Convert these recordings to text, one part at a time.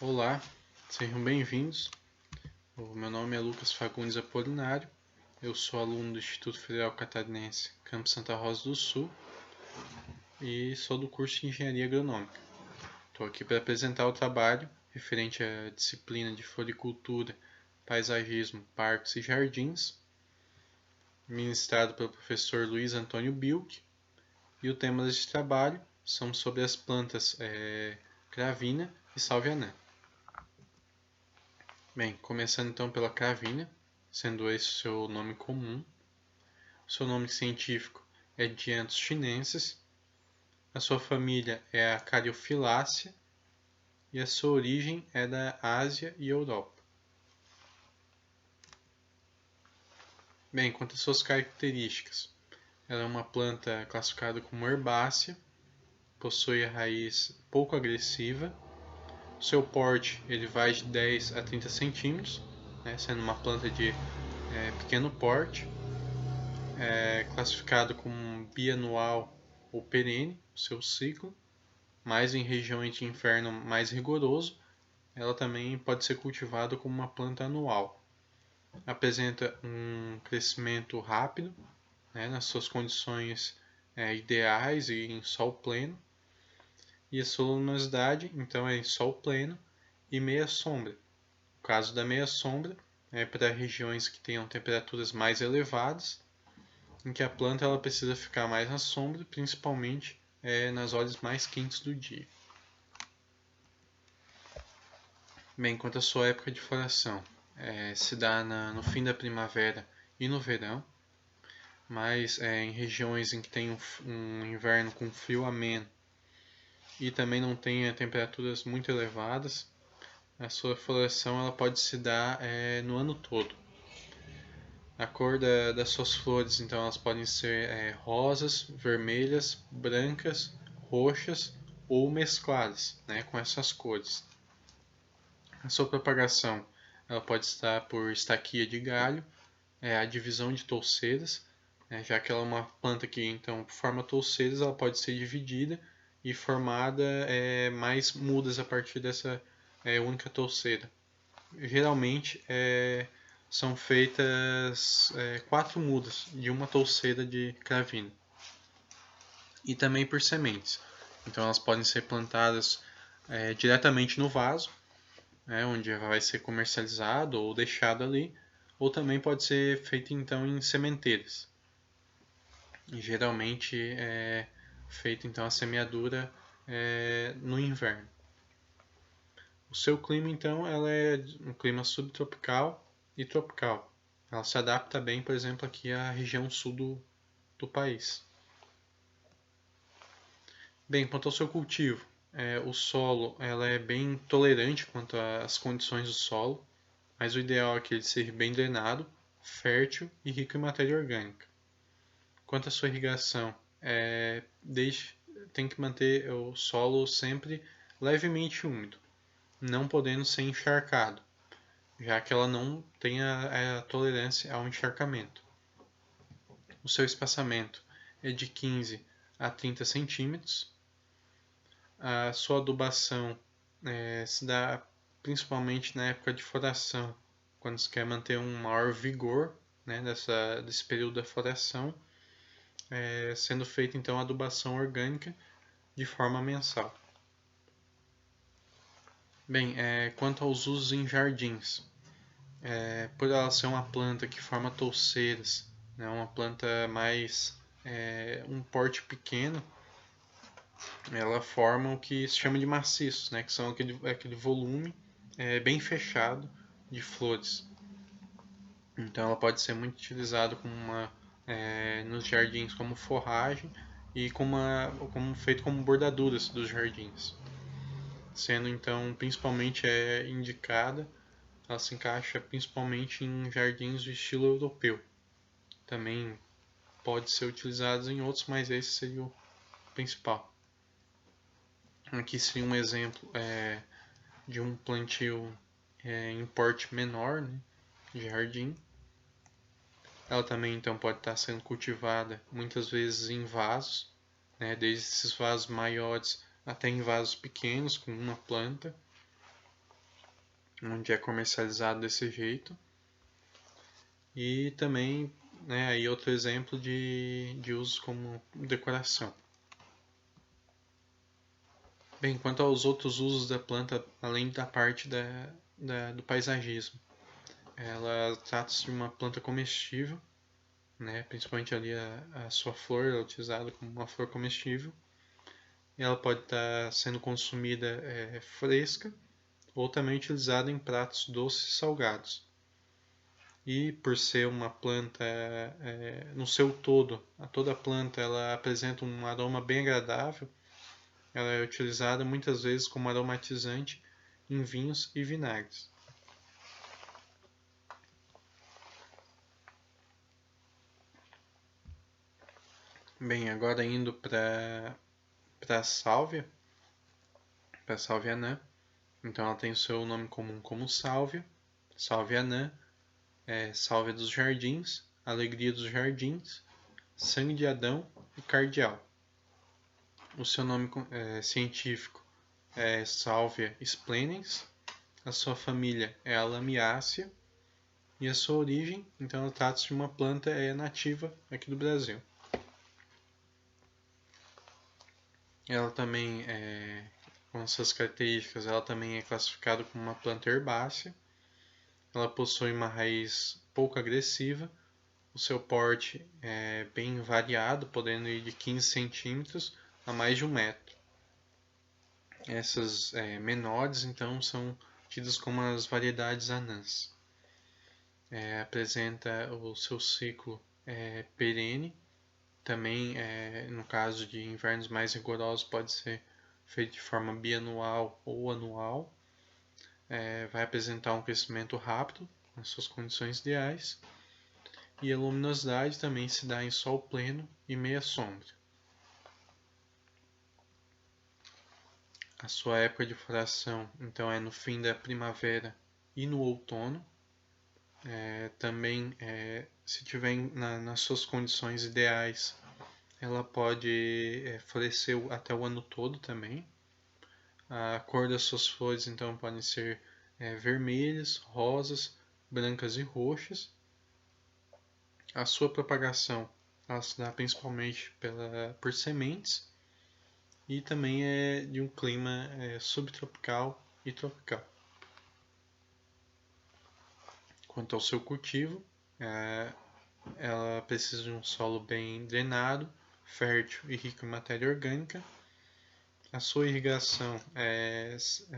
Olá, sejam bem-vindos. O meu nome é Lucas Fagundes Apolinário. Eu sou aluno do Instituto Federal Catarinense, Campus Santa Rosa do Sul, e sou do curso de Engenharia Agronômica. Estou aqui para apresentar o trabalho referente à disciplina de Floricultura, Paisagismo, Parques e Jardins, ministrado pelo professor Luiz Antônio Bilk. E o tema deste trabalho são sobre as plantas cravina e salvianã. Bem, começando então pela cravina, sendo esse o seu nome comum. O seu nome científico é Dianthus chinensis. A sua família é a Caryophyllaceae e a sua origem é da Ásia e Europa. Bem, quanto às suas características, ela é uma planta classificada como herbácea, possui a raiz pouco agressiva. O seu porte ele vai de 10 a 30 centímetros, sendo uma planta de pequeno porte. É classificado como bianual ou perene, o seu ciclo, mas em regiões de inverno mais rigoroso, ela também pode ser cultivada como uma planta anual. Apresenta um crescimento rápido, nas suas condições ideais e em sol pleno, e a sua luminosidade então é em sol pleno e meia sombra. No caso da meia sombra, é para regiões que tenham temperaturas mais elevadas, em que a planta ela precisa ficar mais na sombra, principalmente nas horas mais quentes do dia. Bem, quanto à sua época de floração, se dá no fim da primavera e no verão, mas em regiões em que tem um inverno com frio ameno e também não tenha temperaturas muito elevadas, a sua floração ela pode se dar no ano todo. A cor das suas flores, então, elas podem ser rosas, vermelhas, brancas, roxas ou mescladas, com essas cores. A sua propagação, ela pode estar por estaquia de galho, a divisão de touceiras, já que ela é uma planta que, então, forma touceiras, ela pode ser dividida e formada mais mudas a partir dessa única touceira. Geralmente, são feitas 4 mudas de uma touceira de cravina. E também por sementes. Então elas podem ser plantadas diretamente no vaso, onde vai ser comercializado ou deixado ali, ou também pode ser feito então em sementeiras. E geralmente é feita então a semeadura no inverno. O seu clima então ela é um clima subtropical e tropical. Ela se adapta bem, por exemplo, aqui à região sul do país. Bem, quanto ao seu cultivo, o solo ela é bem tolerante quanto às condições do solo, mas o ideal é que ele seja bem drenado, fértil e rico em matéria orgânica. Quanto à sua irrigação, tem que manter o solo sempre levemente úmido, não podendo ser encharcado, já que ela não tem a tolerância ao encharcamento. O seu espaçamento é de 15 a 30 centímetros. A sua adubação se dá principalmente na época de floração, quando se quer manter um maior vigor desse período da floração, sendo feita então a adubação orgânica de forma mensal. Bem, quanto aos usos em jardins, por ela ser uma planta que forma touceiras, uma planta mais um porte pequeno, ela forma o que se chama de maciços, que são aquele volume bem fechado de flores. Então ela pode ser muito utilizada nos jardins como forragem e feito como bordaduras dos jardins. Sendo então principalmente indicada, ela se encaixa principalmente em jardins do estilo europeu. Também pode ser utilizada em outros, mas esse seria o principal. Aqui seria um exemplo de um plantio em porte menor, de jardim. Ela também então pode estar sendo cultivada muitas vezes em vasos, desde esses vasos maiores até em vasos pequenos com uma planta. onde é comercializado desse jeito. E também, né, aí outro exemplo de uso como decoração. Bem, quanto aos outros usos da planta, além da parte do paisagismo, ela trata-se de uma planta comestível, né, principalmente ali a sua flor é utilizada como uma flor comestível. Ela pode estar sendo consumida fresca ou também utilizada em pratos doces e salgados. E por ser uma planta no seu todo, toda a planta ela apresenta um aroma bem agradável, ela é utilizada muitas vezes como aromatizante em vinhos e vinagres. Bem, agora indo para a sálvia, para a sálvia anã. Então ela tem o seu nome comum como sálvia, sálvia anã, sálvia dos jardins, alegria dos jardins, sangue de Adão e cardeal. O seu nome científico é Salvia splendens, a sua família é a Lamiácea e a sua origem, então ela trata-se de uma planta nativa aqui do Brasil. Ela também, com suas características, ela também é classificada como uma planta herbácea. Ela possui uma raiz pouco agressiva, o seu porte é bem variado, podendo ir de 15 centímetros a mais de 1 metro. Essas menores, então, são tidas como as variedades anãs. Apresenta o seu ciclo perene. Também, no caso de invernos mais rigorosos, pode ser feito de forma bianual ou anual. Vai apresentar um crescimento rápido, nas suas condições ideais. E a luminosidade também se dá em sol pleno e meia sombra. A sua época de floração, então, é no fim da primavera e no outono. Também, se tiver nas suas condições ideais, ela pode florescer até o ano todo também. A cor das suas flores, então, podem ser vermelhas, rosas, brancas e roxas. A sua propagação, ela se dá principalmente por sementes e também é de um clima subtropical e tropical. Quanto ao seu cultivo, ela precisa de um solo bem drenado, fértil e rico em matéria orgânica. A sua irrigação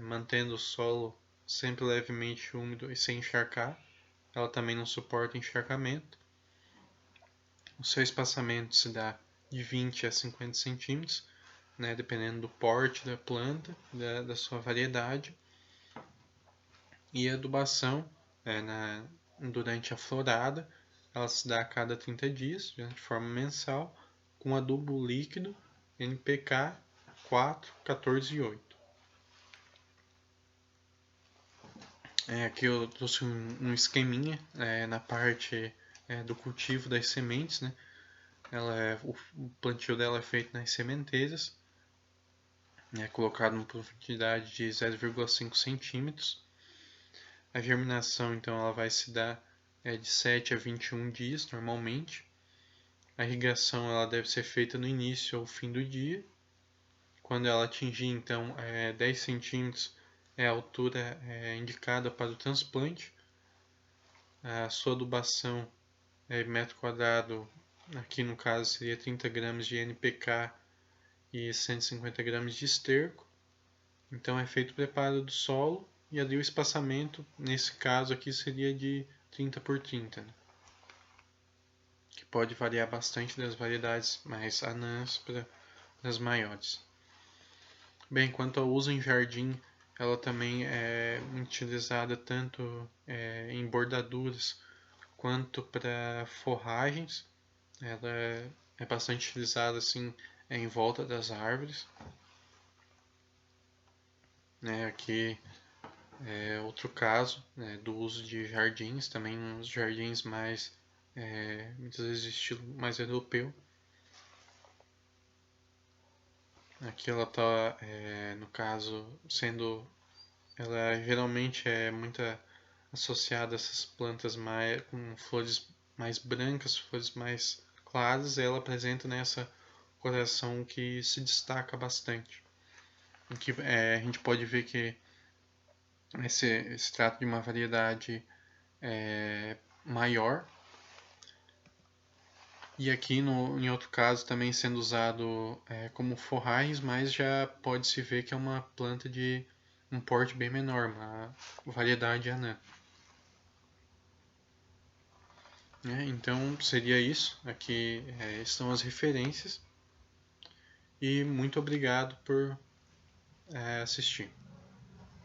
mantendo o solo sempre levemente úmido e sem encharcar. Ela também não suporta encharcamento. O seu espaçamento se dá de 20 a 50 centímetros, né, dependendo do porte da planta, da sua variedade. E a adubação durante a florada, ela se dá a cada 30 dias, de forma mensal, com adubo líquido NPK 4, 14 e 8. Aqui eu trouxe um esqueminha na parte do cultivo das sementes, né? O plantio dela é feito nas sementeiras, colocado numa profundidade de 0,5 centímetros. A germinação, então, ela vai se dar de 7 a 21 dias, normalmente. A irrigação ela deve ser feita no início ou fim do dia. Quando ela atingir, então, 10 centímetros é a altura indicada para o transplante. A sua adubação metro quadrado, aqui no caso seria 30 gramas de NPK e 150 gramas de esterco. Então é feito o preparo do solo e ali o espaçamento, nesse caso aqui, seria de 30 por 30, né? Que pode variar bastante das variedades mais anãs para as maiores. Bem, quanto ao uso em jardim, ela também é utilizada tanto em bordaduras quanto para forragens. Ela é bastante utilizada assim em volta das árvores. Aqui é outro caso do uso de jardins, também uns jardins mais, muitas vezes de estilo mais europeu. Aqui ela está, no caso, sendo ela geralmente é muito associada a essas plantas com flores mais brancas, flores mais claras, ela apresenta nessa coloração que se destaca bastante. Que a gente pode ver que se trata de uma variedade maior. E aqui em outro caso também sendo usado como forragens, mas já pode se ver que é uma planta de um porte bem menor, uma variedade anã. Então seria isso. Aqui estão as referências. E muito obrigado por assistir.